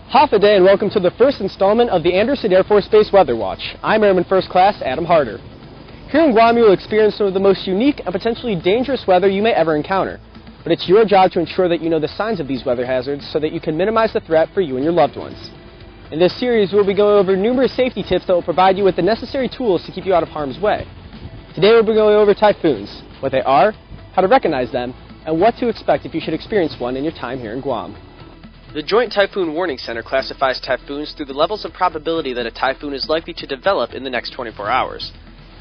Hafa day and welcome to the first installment of the Andersen Air Force Base Weather Watch. I'm Airman First Class Adam Harder. Here in Guam you will experience some of the most unique and potentially dangerous weather you may ever encounter. But it's your job to ensure that you know the signs of these weather hazards so that you can minimize the threat for you and your loved ones. In this series we'll be going over numerous safety tips that will provide you with the necessary tools to keep you out of harm's way. Today we'll be going over typhoons, what they are, how to recognize them, and what to expect if you should experience one in your time here in Guam. The Joint Typhoon Warning Center classifies typhoons through the levels of probability that a typhoon is likely to develop in the next 24 hours.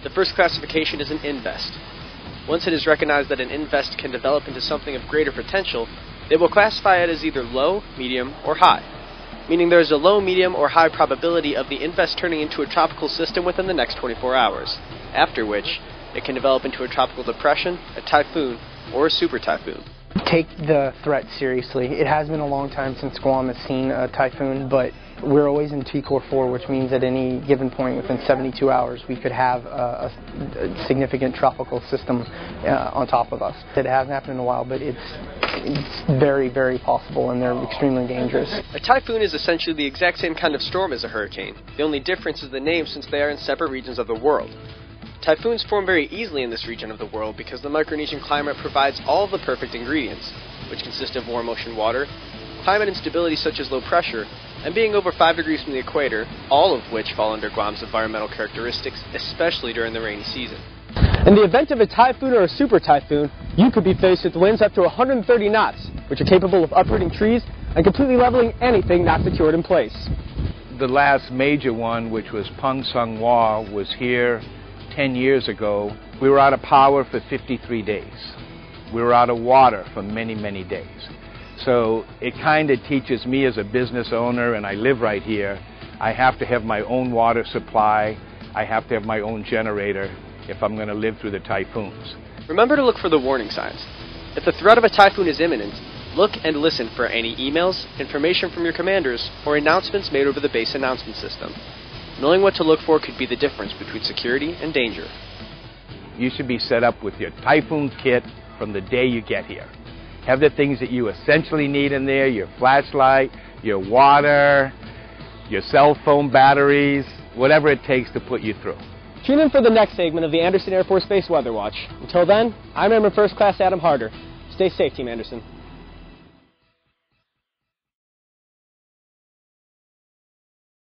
The first classification is an invest. Once it is recognized that an invest can develop into something of greater potential, they will classify it as either low, medium, or high, meaning there is a low, medium, or high probability of the invest turning into a tropical system within the next 24 hours, after which it can develop into a tropical depression, a typhoon, or a super typhoon. Take the threat seriously. It has been a long time since Guam has seen a typhoon, but we're always in T-Core 4, which means at any given point within 72 hours we could have a significant tropical system on top of us. It hasn't happened in a while, but it's very, very possible, and they're extremely dangerous. A typhoon is essentially the exact same kind of storm as a hurricane. The only difference is the name, since they are in separate regions of the world. Typhoons form very easily in this region of the world because the Micronesian climate provides all of the perfect ingredients, which consist of warm ocean water, climate instability such as low pressure, and being over 5 degrees from the equator, all of which fall under Guam's environmental characteristics, especially during the rainy season. In the event of a typhoon or a super typhoon, you could be faced with winds up to 130 knots, which are capable of uprooting trees and completely leveling anything not secured in place. The last major one, which was Pung Sung Hwa, was here 10 years ago. We were out of power for 53 days. We were out of water for many, many days. So it kind of teaches me as a business owner, and I live right here, I have to have my own water supply. I have to have my own generator if I'm going to live through the typhoons. Remember to look for the warning signs. If the threat of a typhoon is imminent, look and listen for any emails, information from your commanders, or announcements made over the base announcement system. Knowing what to look for could be the difference between security and danger. You should be set up with your typhoon kit from the day you get here. Have the things that you essentially need in there, your flashlight, your water, your cell phone batteries, whatever it takes to put you through. Tune in for the next segment of the Andersen Air Force Base Weather Watch. Until then, I'm Airman First Class Adam Harder. Stay safe, Team Andersen.